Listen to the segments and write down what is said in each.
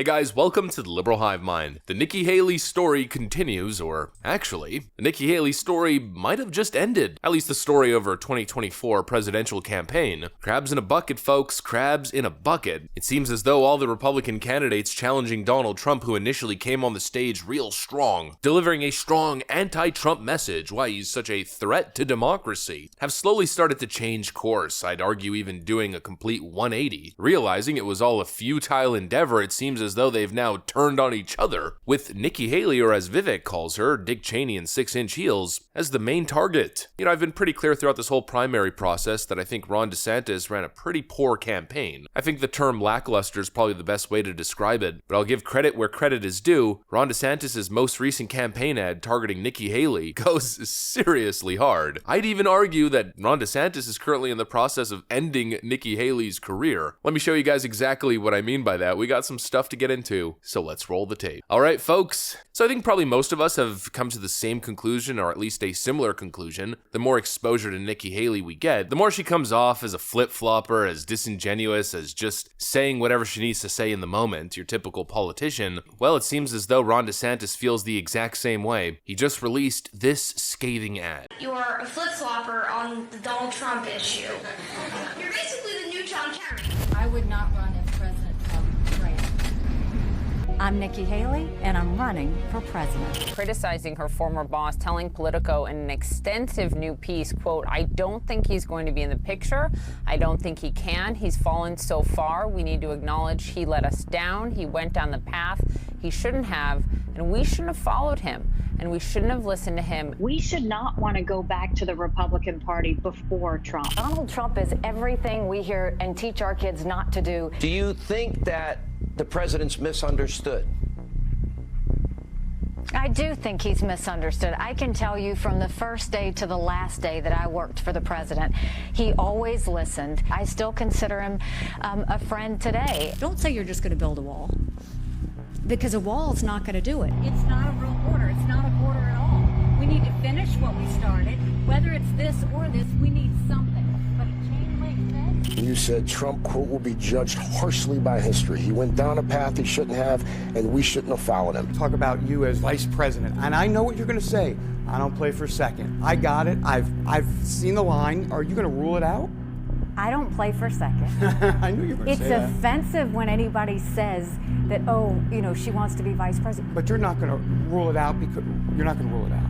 Hey guys, welcome to the Liberal Hive Mind. The Nikki Haley story continues, or actually, the Nikki Haley story might have just ended. At least the story of her 2024 presidential campaign. Crabs in a bucket, folks, crabs in a bucket. It seems as though all the Republican candidates challenging Donald Trump who initially came on the stage real strong, delivering a strong anti-Trump message, why he's such a threat to democracy, have slowly started to change course. I'd argue even doing a complete 180. Realizing it was all a futile endeavor, it seems as though they've now turned on each other, with Nikki Haley, or as Vivek calls her, Dick Cheney in 6-inch heels, as the main target. You know, I've been pretty clear throughout this whole primary process that I think Ron DeSantis ran a pretty poor campaign. I think the term lackluster is probably the best way to describe it, but I'll give credit where credit is due. Ron DeSantis' most recent campaign ad targeting Nikki Haley goes seriously hard. I'd even argue that Ron DeSantis is currently in the process of ending Nikki Haley's career. Let me show you guys exactly what I mean by that. We got some stuff to get into, so let's roll the tape. All right, folks. So I think probably most of us have come to the same conclusion, or at least a similar conclusion. The more exposure to Nikki Haley we get, the more she comes off as a flip-flopper, as disingenuous, as just saying whatever she needs to say in the moment, your typical politician. Well, it seems as though Ron DeSantis feels the exact same way. He just released this scathing ad. You are a flip-flopper on the Donald Trump issue. You're basically the new John Kerry. I would not run if President Trump ran. I'm Nikki Haley, and I'm running for president. Criticizing her former boss, telling Politico in an extensive new piece, quote, "I don't think he's going to be in the picture. I don't think he can. He's fallen so far. We need to acknowledge he let us down. He went down the path he shouldn't have, and we shouldn't have followed him, and we shouldn't have listened to him." We should not want to go back to the Republican Party before Trump. Donald Trump is everything we hear and teach our kids not to do. Do you think that the president's misunderstood? I do think he's misunderstood. I can tell you from the first day to the last day that I worked for the president, he always listened. I still consider him a friend today. Don't say you're just going to build a wall, because a wall is not going to do it. It's not a real border. It's not a border at all. We need to finish what we started. Whether it's this or this, we need something. But a chain link fence. You said Trump, quote, will be judged harshly by history. He went down a path he shouldn't have, and we shouldn't have followed him. Talk about you as vice president, and I know what you're going to say. I don't play for second. I got it. I've seen the line. Are you going to rule it out? I don't play for second. I knew you were going to say that. It's offensive when anybody says that, oh, you know, she wants to be vice president. But you're not going to rule it out because you're not going to rule it out.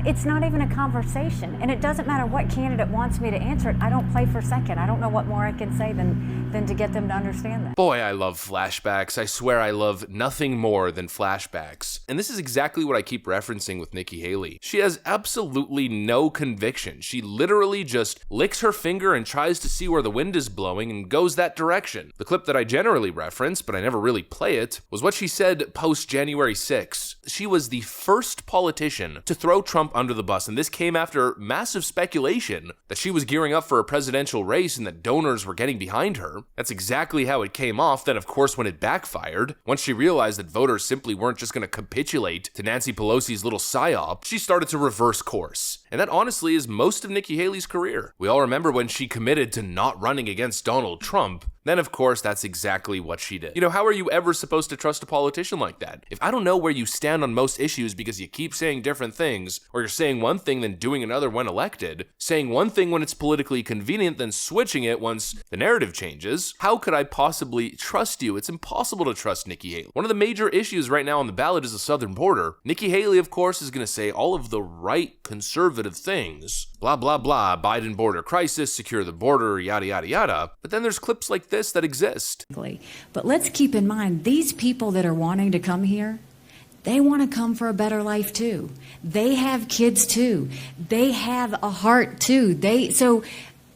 It's not even a conversation, and it doesn't matter what candidate wants me to answer it. I don't play for second. I don't know what more I can say than to get them to understand that. Boy, I love flashbacks. I swear I love nothing more than flashbacks. And this is exactly what I keep referencing with Nikki Haley. She has absolutely no conviction. She literally just licks her finger and tries to see where the wind is blowing and goes that direction. The clip that I generally reference, but I never really play it, was what she said post-January 6. She was the first politician to throw Trump under the bus, and this came after massive speculation that she was gearing up for a presidential race and that donors were getting behind her. That's exactly how it came off. Then, of course, when it backfired, once she realized that voters simply weren't just going to capitulate to Nancy Pelosi's little psyop, she started to reverse course. And that honestly is most of Nikki Haley's career. We all remember when she committed to not running against Donald Trump. Then, of course, that's exactly what she did. You know, how are you ever supposed to trust a politician like that? If I don't know where you stand on most issues because you keep saying different things, or you're saying one thing then doing another when elected, saying one thing when it's politically convenient then switching it once the narrative changes, how could I possibly trust you? It's impossible to trust Nikki Haley. One of the major issues right now on the ballot is the southern border. Nikki Haley, of course, is going to say all of the right conservative things. Blah, blah, blah, Biden border crisis, secure the border, yada, yada, yada. But then there's clips like this that exist. But let's keep in mind, these people that are wanting to come here, they want to come for a better life too. They have kids too. They have a heart too. So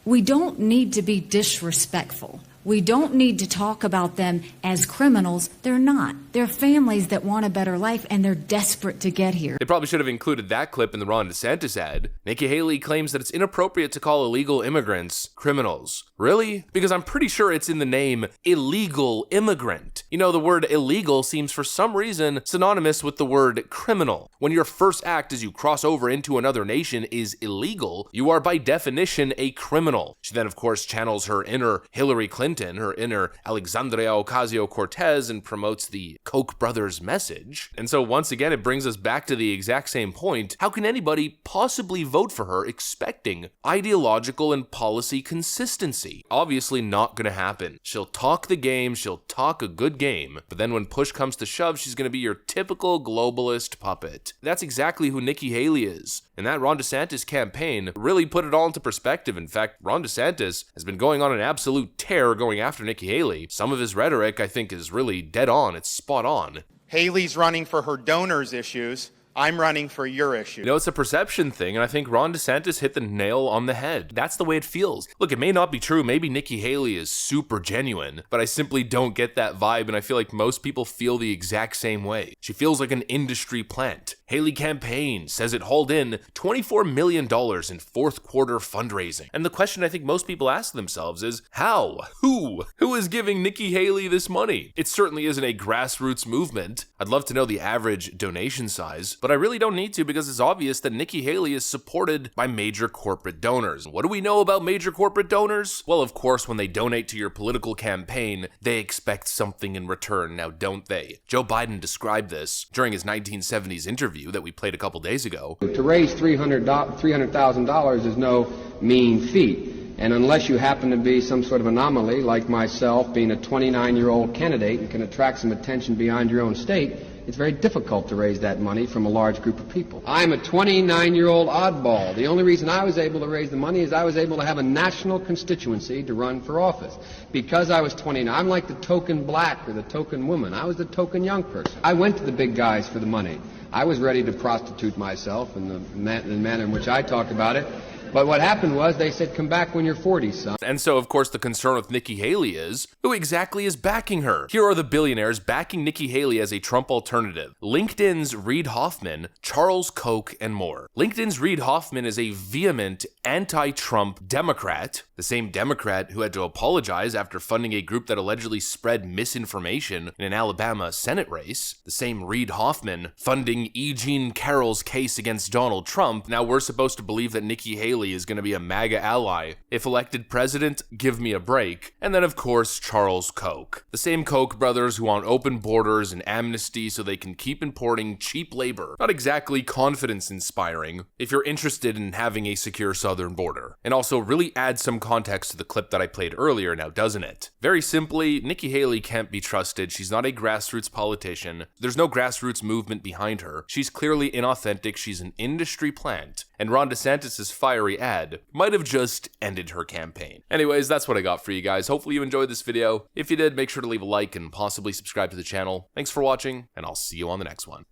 we don't need to be disrespectful. We don't need to talk about them as criminals. They're not. They're families that want a better life, and they're desperate to get here. They probably should have included that clip in the Ron DeSantis ad. Nikki Haley claims that it's inappropriate to call illegal immigrants criminals. Really? Because I'm pretty sure it's in the name illegal immigrant. You know, the word illegal seems for some reason synonymous with the word criminal. When your first act as you cross over into another nation is illegal, you are by definition a criminal. She then, of course, channels her inner Hillary Clinton Clinton, her inner Alexandria Ocasio-Cortez, and promotes the Koch brothers message. And so once again, it brings us back to the exact same point. How can anybody possibly vote for her expecting ideological and policy consistency? Obviously not gonna happen. She'll talk the game, she'll talk a good game, but then when push comes to shove, she's gonna be your typical globalist puppet. That's exactly who Nikki Haley is. And that Ron DeSantis campaign really put it all into perspective. In fact, Ron DeSantis has been going on an absolute tear going after Nikki Haley. Some of his rhetoric, I think, is really dead on. It's spot on. Haley's running for her donors' issues. I'm running for your issue. You know, it's a perception thing, and I think Ron DeSantis hit the nail on the head. That's the way it feels. Look, it may not be true. Maybe Nikki Haley is super genuine, but I simply don't get that vibe, and I feel like most people feel the exact same way. She feels like an industry plant. Haley campaign says it hauled in $24 million in fourth quarter fundraising. And the question I think most people ask themselves is, how? Who is giving Nikki Haley this money? It certainly isn't a grassroots movement. I'd love to know the average donation size, but I really don't need to because it's obvious that Nikki Haley is supported by major corporate donors. What do we know about major corporate donors? Well, of course, when they donate to your political campaign, they expect something in return, now don't they? Joe Biden described this during his 1970s interview that we played a couple days ago. To raise $300,000 is no mean feat. And unless you happen to be some sort of anomaly, like myself, being a 29-year-old candidate and can attract some attention beyond your own state, it's very difficult to raise that money from a large group of people. I'm a 29-year-old oddball. The only reason I was able to raise the money is I was able to have a national constituency to run for office. Because I was 29, I'm like the token black or the token woman. I was the token young person. I went to the big guys for the money. I was ready to prostitute myself in the manner in which I talk about it. But what happened was they said, come back when you're 40, son. And so, of course, the concern with Nikki Haley is, who exactly is backing her? Here are the billionaires backing Nikki Haley as a Trump alternative. LinkedIn's Reid Hoffman, Charles Koch, and more. LinkedIn's Reid Hoffman is a vehement anti-Trump Democrat, the same Democrat who had to apologize after funding a group that allegedly spread misinformation in an Alabama Senate race. The same Reid Hoffman funding E. Jean Carroll's case against Donald Trump. Now we're supposed to believe that Nikki Haley is going to be a MAGA ally. If elected president, give me a break. And then, of course, Charles Koch. The same Koch brothers who want open borders and amnesty so they can keep importing cheap labor. Not exactly confidence-inspiring if you're interested in having a secure southern border. And also really add some context to the clip that I played earlier now, doesn't it? Very simply, Nikki Haley can't be trusted. She's not a grassroots politician. There's no grassroots movement behind her. She's clearly inauthentic. She's an industry plant. And Ron DeSantis' fiery ad might have just ended her campaign. Anyways, that's what I got for you guys. Hopefully you enjoyed this video. If you did, make sure to leave a like and possibly subscribe to the channel. Thanks for watching, and I'll see you on the next one.